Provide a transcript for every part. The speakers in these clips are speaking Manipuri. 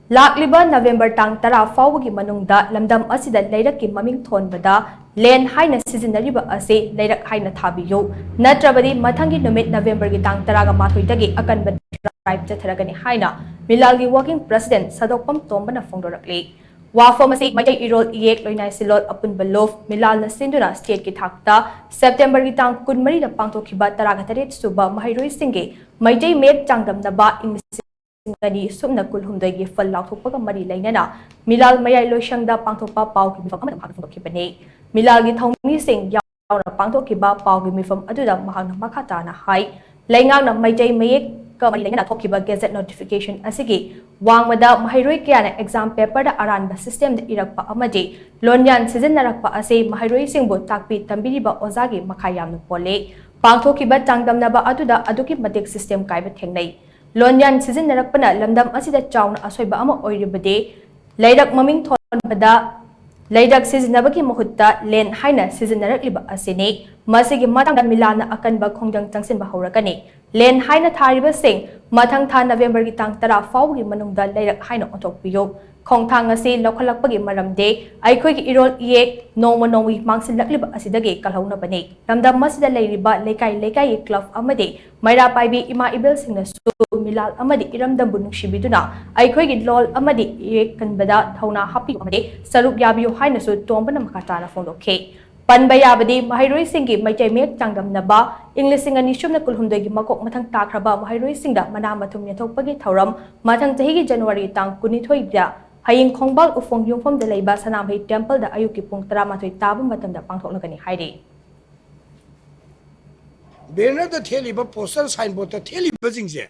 LAKLIBA November Tang Tara FAOBAGI MANUNGDA LAMDAM ASIDA LEIRAKKI MAMING THONBADA LAND HAINA SIJINNARIBA ASI LEIRAK HAINA THABIYU NATRABADI MATHANGI NUMIT November gi Tang Taraga Dagi Akanba Tribe Chatharagani HAINA Meelal gi Working President SADOKPAM TOMBA na PHONGDORAKLI Wafam asi Maitay Irol Iyek Loinai Silol Apunba Lof Meelal na Sinduna State ki Thakta September gi Tang Kunmari na Pangtokhiba Taraga Taret Suba Mahairoi Singge Maitay Met Changdam na ba Gani sumna kulhumdagi fal lauthopaga mari lainana Meelal mayai loishangda pangthopa pau ki mifam amada mahak phongdokibani Meelal gi thongmi sing yauna pangthokiba pau gi mifam aduda mahakna makhata na hai laingakna maitai mayek ka mari lainana thokiba gazette notification asigi wangmada mahairoi kayana exam paper da aranba system da irakpa amadi lonyan sizinnarakpa ase mahairoi singbu takpi tambiriba ozagi makhayamna pole pangthokiba tangdamnaba aduda aduki matik system kaiba thengnai Lonyan SIJINNARIBA LAMDAM ASIDA CHAUNA ASOIBA AMA OIRIBADI LEIRAK MAMING THONBADA LEIRAK SIJINNABAGI MAHUTTA LAND HAINA SIJINNARAKLIBA ASINI MASIGI MATHANGDA MILALNA AKANBA KHONGJANG CHANGSINBA HORAGANI LAND HAINA THARIBASIꯡ MATHAꯡ ꯊꯥ November gi Tang Tara FAOBAGI MANUNGDA LEIRAK HAINA ꯑꯣꯟꯊꯣꯛꯄꯤꯌꯨ ꯈꯣꯡꯊꯥꯡ ꯑꯁꯤ ꯂꯧꯈꯠꯂꯛꯄꯒꯤ ꯃꯔꯝꯗꯤ ꯑꯩꯈꯣꯏꯒꯤ ꯏꯔꯣꯜ ꯏꯌꯦꯛ ꯅꯣꯡꯃ ꯅꯣꯡꯃꯒꯤ ꯃꯥꯡꯁꯤꯜꯂꯛꯂꯤꯕ ꯑꯁꯤꯗꯒꯤ ꯀꯜꯍꯧꯅꯕꯅꯤ ꯂꯝꯗꯝ ꯑꯁꯤꯗ ꯂꯩꯔꯤꯕ ꯂꯩꯀꯥꯏ ꯂꯩꯀꯥꯏꯒꯤ ꯀ꯭ꯂꯕ ꯑꯃꯗꯤ ꯃꯩꯔꯥ ꯄꯥꯏꯕꯤ ꯏꯃꯥ ꯏꯕꯦꯜꯁꯤꯡꯅꯁꯨ ꯃꯤꯂꯥꯜ ꯑꯃꯗꯤ ꯏꯔꯝꯗꯝꯕꯨ ꯅꯨꯡꯁꯤꯕꯤꯗꯨꯅ ꯑꯩꯈꯣꯏꯒꯤ ꯂꯣꯜ ꯑꯃꯗꯤ ꯏꯌꯦꯛ ꯀꯟꯕꯗ ꯊꯧꯅꯥ ꯍꯥꯞꯄꯤꯌꯨ ꯑꯃꯗꯤ ꯁꯔꯨꯛ ꯌꯥꯕꯤꯌꯨ ꯍꯥꯏꯅꯁꯨ ꯇꯣꯝꯕꯅ ꯃꯈꯥ ꯇꯥꯅ ꯐꯣꯡꯗꯣꯛꯈꯤ ꯄꯟꯕ ꯌꯥꯕꯗꯤ ꯃꯍꯩꯔꯣꯏꯁꯤꯡꯒꯤ ꯃꯩꯇꯩ ꯃꯌꯦꯛ ꯆꯥꯡꯗꯝꯅꯕ ꯏꯪ 2020 ꯃꯀꯣꯛ ꯃꯊꯪ ꯇꯥꯈ꯭ꯔꯕ ꯃꯍꯩꯔꯣꯏꯁꯤꯡꯗ ꯃꯅꯥ ꯃꯊꯨꯝ ꯌꯦꯟꯊꯣꯛꯄꯒꯤ ꯊꯧꯔꯝ ꯃꯊꯪ ꯆꯍꯤꯒꯤ ꯖꯅꯨꯋꯥꯔꯤ ꯇꯥꯡ 12ꯗ Haying Khongbal Ufong Yungfom de Leiba Sanamhei Temple da Ayuki Pung 13 tabu matamda pangthoklagani hairi Banner the Theliba poster signboard the Theliba jingse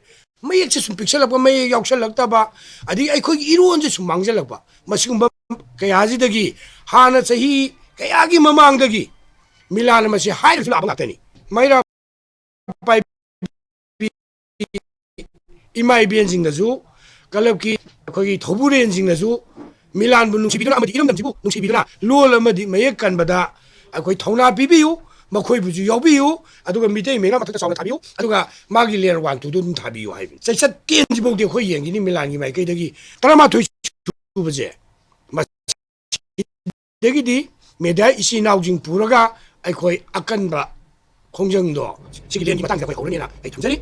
mayek se sum pixel up may yaksal lagta ba adi ai khoi iron je sum mangjal ba masingba kayaji dagi hana sahi kayagi mamang dagi Meelal masi hair fla ba tani maira pai imai bien jing da zu kalab ki khoi thoburen jing da zu Meelal bu nungsibiduna amadi iram damjibu nungsibiduna lol amadi mayek kan bada khoi thona bibiyu makhoi buju yawbiyu aduga mitei mena mathak sauna thabiyu aduga magi layer 1 2 dum thabiyu haibi chaisat ten jibok de khoi yengi ni Meelal gi mai kai dagi tarama thoi buje dagi di medai isi naujing puraga ai khoi akanba khongjang do sigileng gi matang da khoi horani na ai thamjari